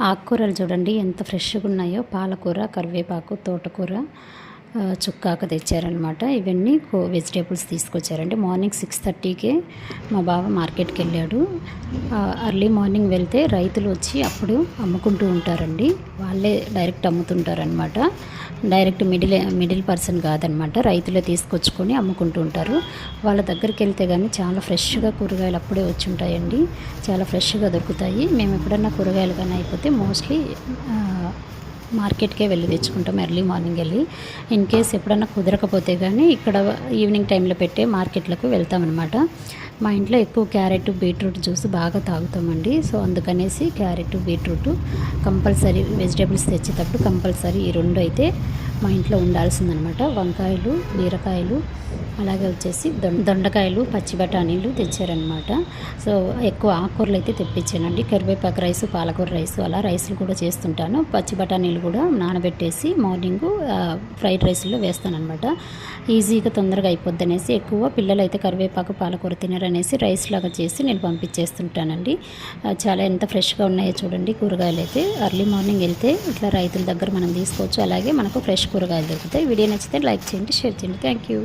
ఆకుకూరలు చూడండి ఎంత ఫ్రెష్గా ఉన్నాయో. పాలకూర, కరివేపాకు, తోటకూర, చుక్కాకు తెచ్చారనమాట. ఇవన్నీ వెజిటేబుల్స్ తీసుకొచ్చారండి. మార్నింగ్ 6:30కే మా బావ మార్కెట్కి వెళ్ళాడు. అర్లీ మార్నింగ్ వెళ్తే రైతులు వచ్చి అప్పుడు అమ్ముకుంటూ ఉంటారండి. వాళ్ళే డైరెక్ట్ అమ్ముతుంటారనమాట. డైరెక్ట్ మిడిల్ పర్సన్ కాదనమాట. రైతులే తీసుకొచ్చుకొని అమ్ముకుంటూ ఉంటారు. వాళ్ళ దగ్గరికి వెళ్తే కానీ చాలా ఫ్రెష్గా కూరగాయలు అప్పుడే వచ్చి ఉంటాయండి. చాలా ఫ్రెష్గా దొరుకుతాయి. మేము ఎప్పుడన్నా కూరగాయలు కానీ అయిపోతే మోస్ట్లీ మార్కెట్కే వెళ్ళి తెచ్చుకుంటాం ఎర్లీ మార్నింగ్ వెళ్ళి. ఇన్ కేస్ ఎప్పుడన్నా కుదరకపోతే కానీ ఇక్కడ ఈవినింగ్ టైంలో పెట్టే మార్కెట్లకు వెళ్తామన్నమాట. మా ఇంట్లో ఎక్కువ క్యారెట్, బీట్రూట్ జ్యూస్ బాగా తాగుతామండి. సో అందుకనేసి క్యారెట్, బీట్రూట్ కంపల్సరీ వెజిటేబుల్స్ తెచ్చేటప్పుడు కంపల్సరీ ఈ రెండు అయితే మా ఇంట్లో ఉండాల్సిందనమాట. వంకాయలు, బీరకాయలు, అలాగే వచ్చేసి దొండకాయలు, పచ్చి బఠానీలు తెచ్చారనమాట. సో ఎక్కువ ఆకుకూరలు అయితే తెప్పించానండి. కరివేపాకు రైసు, పాలకూర రైసు, అలా రైసులు కూడా చేస్తుంటాను. పచ్చి బఠానీలు కూడా నానబెట్టేసి మార్నింగు ఫ్రైడ్ రైస్లో వేస్తానమాట. ఈజీగా తొందరగా అయిపోద్ది అనేసి ఎక్కువ పిల్లలు అయితే కరివేపాకు, పాలకూర తినరనేసి రైస్ లాగా చేసి నేను పంపించేస్తుంటానండి. చాలా ఎంత ఫ్రెష్గా ఉన్నాయో చూడండి కూరగాయలు అయితే. అర్లీ మార్నింగ్ వెళ్తే ఇట్లా రైతుల దగ్గర మనం తీసుకోవచ్చు. అలాగే మనకు ఫ్రెష్ కూరగాయలు దొరుకుతాయి. వీడియో నచ్చితే లైక్ చేయండి, షేర్ చేయండి. Thank you.